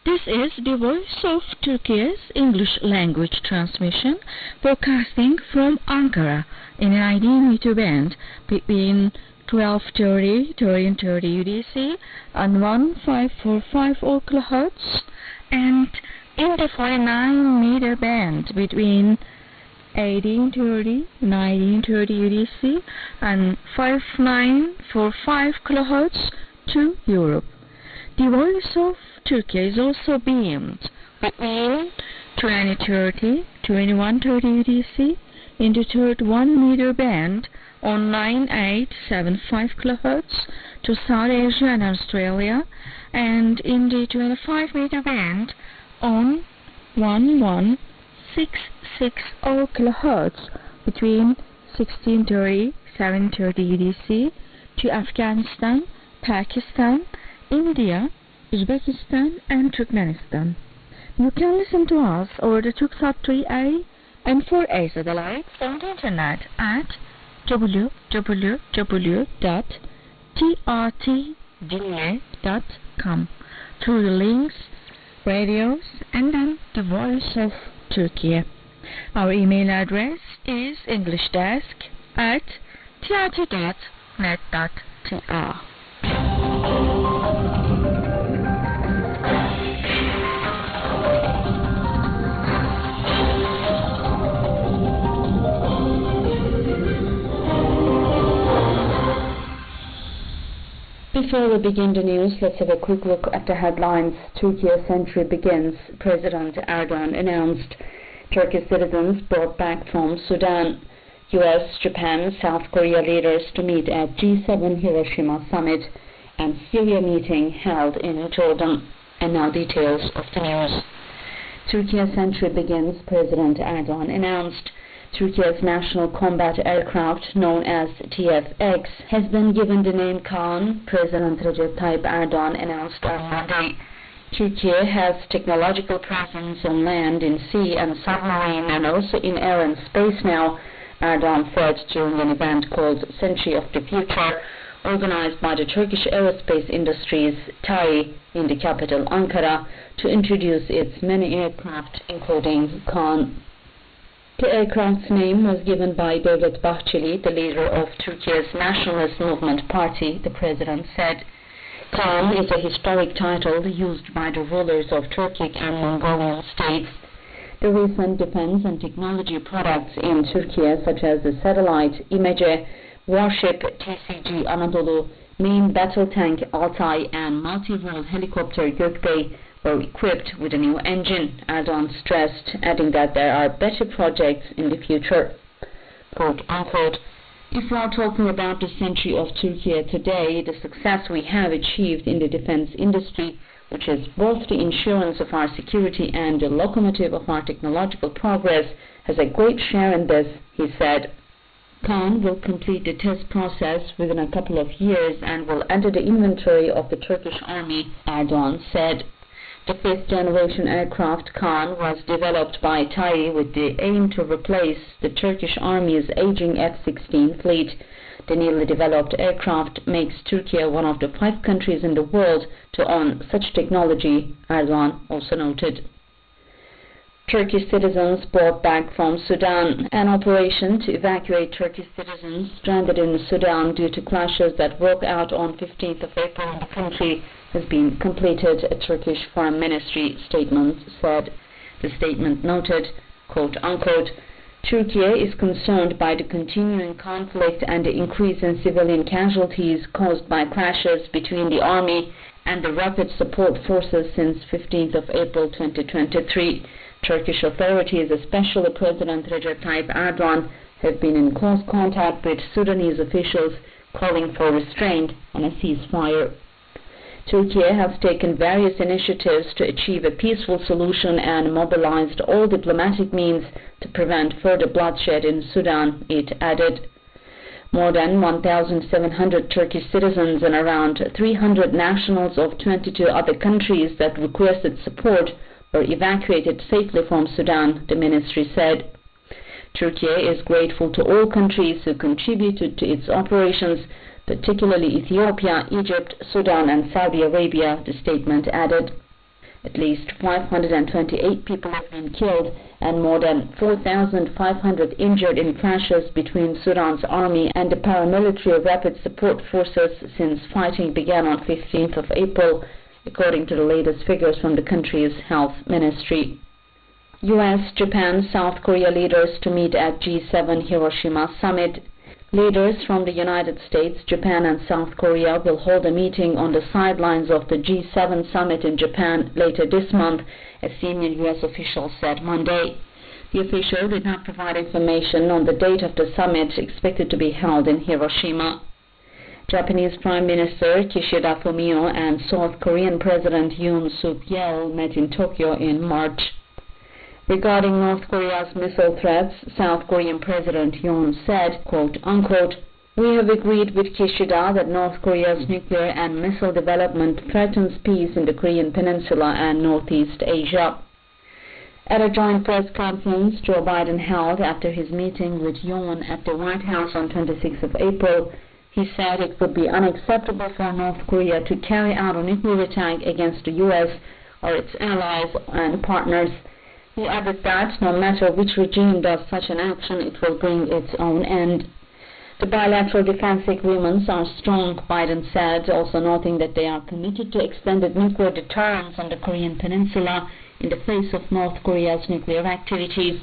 This is the Voice of Turkey's English language transmission, broadcasting from Ankara in an ideal meter band between 1230 UTC and 1545 kHz, and in the 49 meter band between 1830 UTC and 5945 kHz to Europe. The Voice of Turkey is also beamed between 2030 2130 UTC in the third 1 meter band on 9875 kHz to South Asia and Australia, and in the 25 meter band on 11660 kHz between 1630 730 UTC to Afghanistan, Pakistan, India, Uzbekistan and Turkmenistan. You can listen to us over the Turksat 3A and 4A satellites on the internet at www.trtdinle.com through the links, radios, and then the Voice of Turkey. Our email address is englishdesk@trt.net.tr. Before we begin the news, let's have a quick look at the headlines. Turkey's century begins. President Erdogan announced Turkish citizens brought back from Sudan. US, Japan, South Korea leaders to meet at G7 Hiroshima summit, and Syria meeting held in Jordan. And now details of the news. Turkey's century begins. President Erdogan announced Turkey's national combat aircraft, known as TFX, has been given the name Kaan. President Recep Tayyip Erdogan announced on Monday. Turkey has technological presence on land, in sea and submarine, and also in air and space now, Erdogan said during an event called Century of the Future, organized by the Turkish aerospace industries TAI in the capital Ankara, to introduce its many aircraft, including Kaan. The aircraft's name was given by Devlet Bahçeli, the leader of Turkey's Nationalist Movement Party, the president said. Kaan is a historic title used by the rulers of Turkic and Mongolian states. The recent defense and technology products in Turkey, such as the satellite Imece, warship TCG Anadolu, main battle tank Altay, and multi-role helicopter Gökbey, were equipped with a new engine, Erdogan stressed, adding that there are better projects in the future. Quote, unquote, if we are talking about the century of Turkey today, the success we have achieved in the defense industry, which is both the insurance of our security and the locomotive of our technological progress, has a great share in this, he said. Kaan will complete the test process within a couple of years and will enter the inventory of the Turkish army, Erdogan said. The fifth-generation aircraft Kaan was developed by TAI with the aim to replace the Turkish Army's aging F-16 fleet. The newly developed aircraft makes Turkey one of the 5 countries in the world to own such technology, Erdogan also noted. Turkish citizens brought back from Sudan. An operation to evacuate Turkish citizens stranded in Sudan due to clashes that broke out on 15th of April in the country has been completed, a Turkish Foreign Ministry statement said. The statement noted, quote, unquote, Turkey is concerned by the continuing conflict and the increase in civilian casualties caused by clashes between the army and the rapid support forces since 15th of April 2023. Turkish authorities, especially President Recep Tayyip Erdogan, have been in close contact with Sudanese officials calling for restraint and a ceasefire. Turkey has taken various initiatives to achieve a peaceful solution and mobilized all diplomatic means to prevent further bloodshed in Sudan, it added. More than 1,700 Turkish citizens and around 300 nationals of 22 other countries that requested support were evacuated safely from Sudan, the ministry said. Turkey is grateful to all countries who contributed to its operations, particularly Ethiopia, Egypt, Sudan and Saudi Arabia, the statement added. At least 528 people have been killed and more than 4,500 injured in clashes between Sudan's army and the paramilitary rapid support forces since fighting began on 15th of April, according to the latest figures from the country's health ministry. US, Japan, South Korea leaders to meet at G7 Hiroshima summit. Leaders from the United States, Japan and South Korea will hold a meeting on the sidelines of the G7 summit in Japan later this month, a senior US official said Monday. The official did not provide information on the date of the summit expected to be held in Hiroshima. Japanese Prime Minister Kishida Fumio and South Korean President Yoon Suk-yeol met in Tokyo in March. Regarding North Korea's missile threats, South Korean President Yoon said, quote, unquote, "We have agreed with Kishida that North Korea's nuclear and missile development threatens peace in the Korean Peninsula and Northeast Asia." At a joint press conference Joe Biden held after his meeting with Yoon at the White House on 26th of April, he said it would be unacceptable for North Korea to carry out a nuclear attack against the U.S. or its allies and partners. He added that no matter which regime does such an action, it will bring its own end. The bilateral defense agreements are strong, Biden said, also noting that they are committed to extended nuclear deterrence on the Korean Peninsula in the face of North Korea's nuclear activities.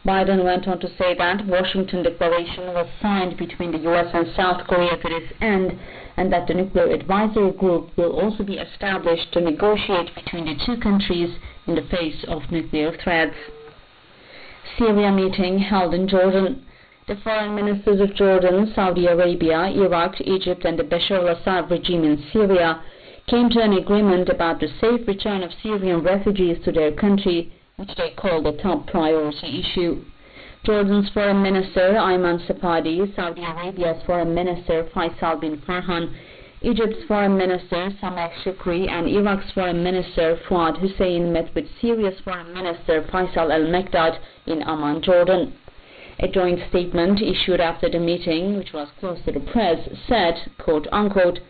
Biden went on to say that Washington Declaration was signed between the U.S. and South Korea to this end, and that the Nuclear Advisory Group will also be established to negotiate between the two countries in the face of nuclear threats. Syria meeting held in Jordan. The foreign ministers of Jordan, Saudi Arabia, Iraq, Egypt and the Bashar al-Assad regime in Syria came to an agreement about the safe return of Syrian refugees to their country, which they called a top priority issue. Jordan's Foreign Minister Ayman Safadi, Saudi Arabia's Foreign Minister Faisal bin Farhan, Egypt's Foreign Minister Sameh Shukri and Iraq's Foreign Minister Fuad Hussein met with Syria's Foreign Minister Faisal al-Mekdad in Amman, Jordan. A joint statement issued after the meeting, which was close to the press, said, quote, unquote,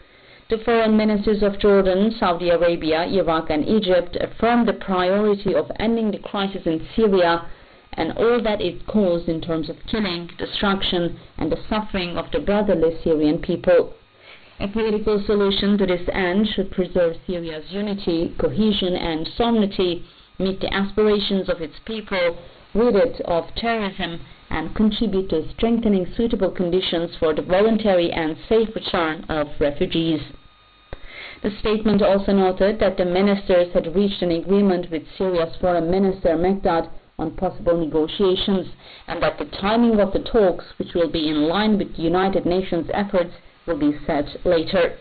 "The foreign ministers of Jordan, Saudi Arabia, Iraq and Egypt affirmed the priority of ending the crisis in Syria and all that it caused in terms of killing, destruction and the suffering of the brotherless Syrian people. A political solution to this end should preserve Syria's unity, cohesion and sovereignty, meet the aspirations of its people, rid it of terrorism, and contribute to strengthening suitable conditions for the voluntary and safe return of refugees." The statement also noted that the ministers had reached an agreement with Syria's Foreign Minister Mekdad on possible negotiations, and that the timing of the talks, which will be in line with the United Nations efforts, will be set later.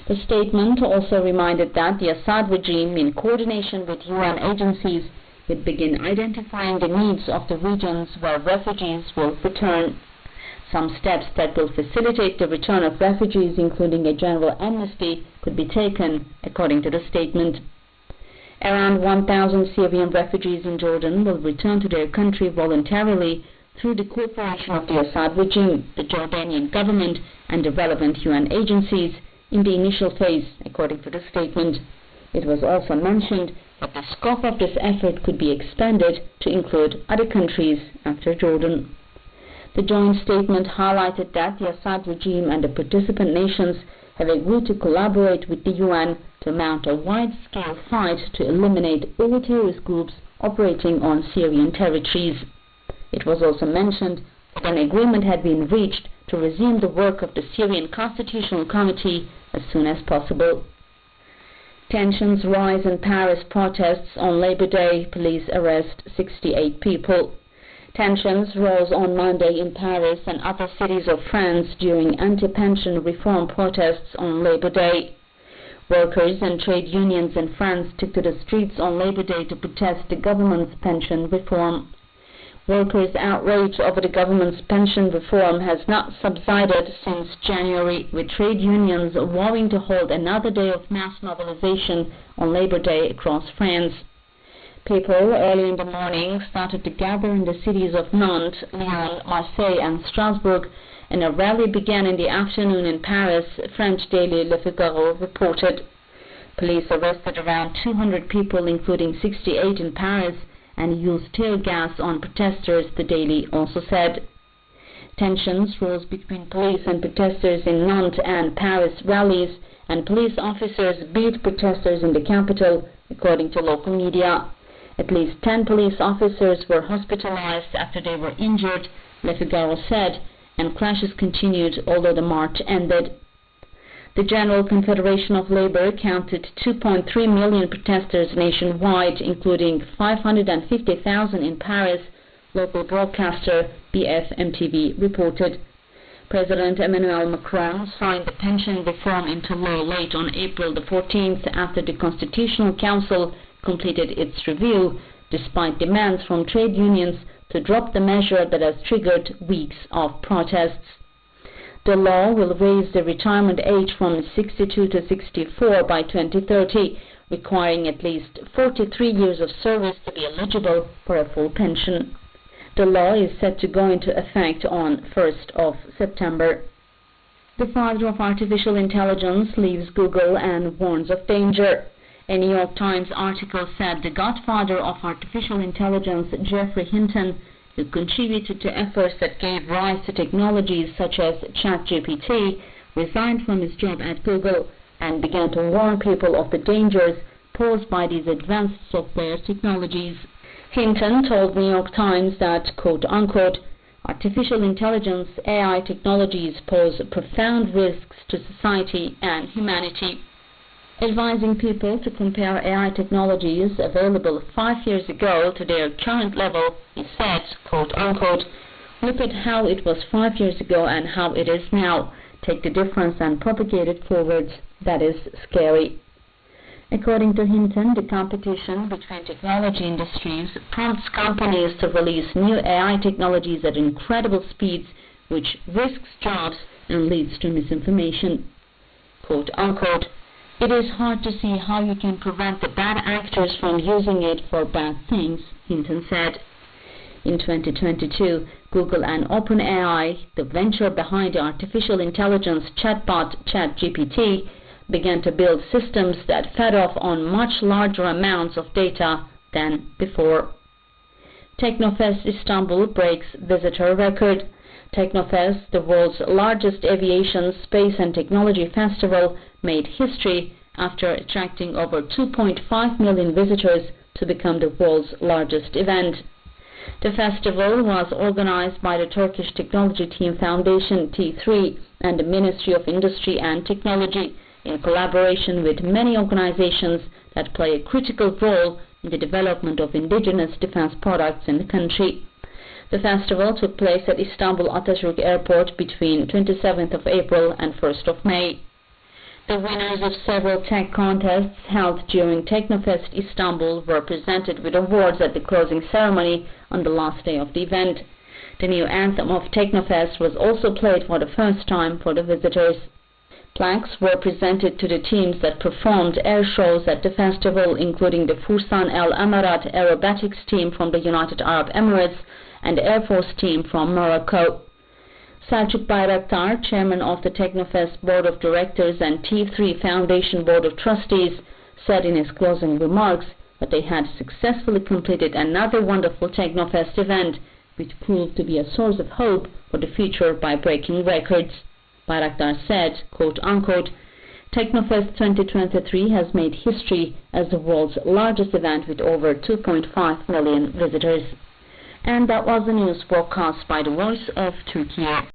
The statement also reminded that the Assad regime, in coordination with UN agencies, would begin identifying the needs of the regions where refugees will return. Some steps that will facilitate the return of refugees, including a general amnesty, could be taken, according to the statement. Around 1,000 Syrian refugees in Jordan will return to their country voluntarily through the cooperation of the Assad regime, the Jordanian government and the relevant UN agencies in the initial phase, according to the statement. It was also mentioned that the scope of this effort could be expanded to include other countries after Jordan. The joint statement highlighted that the Assad regime and the participant nations have agreed to collaborate with the UN to mount a wide-scale fight to eliminate all terrorist groups operating on Syrian territories. It was also mentioned that an agreement had been reached to resume the work of the Syrian Constitutional Committee as soon as possible. Tensions rise in Paris protests on Labor Day. Police arrest 68 people. Tensions rose on Monday in Paris and other cities of France during anti-pension reform protests on Labor Day. Workers and trade unions in France took to the streets on Labor Day to protest the government's pension reform. Workers' outrage over the government's pension reform has not subsided since January, with trade unions vowing to hold another day of mass mobilization on Labor Day across France. People early in the morning started to gather in the cities of Nantes, Lyon, Marseille and Strasbourg, and a rally began in the afternoon in Paris, French daily Le Figaro reported. Police arrested around 200 people, including 68 in Paris, and used tear gas on protesters, the Daily also said. Tensions rose between police and protesters in Nantes and Paris rallies, and police officers beat protesters in the capital, according to local media. At least 10 police officers were hospitalized after they were injured, Le Figaro said, and clashes continued although the march ended. The General Confederation of Labour counted 2.3 million protesters nationwide, including 550,000 in Paris, local broadcaster BFM-TV reported. President Emmanuel Macron signed the pension reform into law late on April the 14th after the Constitutional Council completed its review, despite demands from trade unions to drop the measure that has triggered weeks of protests. The law will raise the retirement age from 62 to 64 by 2030, requiring at least 43 years of service to be eligible for a full pension. The law is set to go into effect on 1st of September. The father of artificial intelligence leaves Google and warns of danger. A New York Times article said the godfather of artificial intelligence, Geoffrey Hinton, who contributed to efforts that gave rise to technologies such as ChatGPT, resigned from his job at Google and began to warn people of the dangers posed by these advanced software technologies. Hinton told New York Times that, quote-unquote, artificial intelligence AI technologies pose profound risks to society and humanity, advising people to compare AI technologies available 5 years ago to their current level. He said, quote-unquote, look at how it was 5 years ago and how it is now. Take the difference and propagate it forwards. That is scary. According to Hinton, the competition between technology industries prompts companies to release new AI technologies at incredible speeds, which risks jobs and leads to misinformation. Quote-unquote, it is hard to see how you can prevent the bad actors from using it for bad things, Hinton said. In 2022, Google and OpenAI, the venture behind the artificial intelligence chatbot ChatGPT, began to build systems that fed off on much larger amounts of data than before. Technofest Istanbul breaks visitor record. Technofest, the world's largest aviation, space and technology festival, made history after attracting over 2.5 million visitors to become the world's largest event. The festival was organized by the Turkish technology team Foundation T3 and the Ministry of Industry and Technology, in collaboration with many organizations that play a critical role in the development of indigenous defense products in the country. The festival took place at Istanbul Atatürk Airport between 27th of April and 1st of May. The winners of several tech contests held during Technofest Istanbul were presented with awards at the closing ceremony on the last day of the event. The new anthem of Technofest was also played for the first time for the visitors. Plaques were presented to the teams that performed air shows at the festival, including the Fursan El Emirat aerobatics team from the United Arab Emirates and the Air Force team from Morocco. Selçuk Bayraktar, chairman of the Technofest Board of Directors and T3 Foundation Board of Trustees, said in his closing remarks that they had successfully completed another wonderful Technofest event, which proved to be a source of hope for the future by breaking records. Bayraktar said, quote-unquote, Technofest 2023 has made history as the world's largest event with over 2.5 million visitors. And that was the news broadcast by the Voice of Turkey.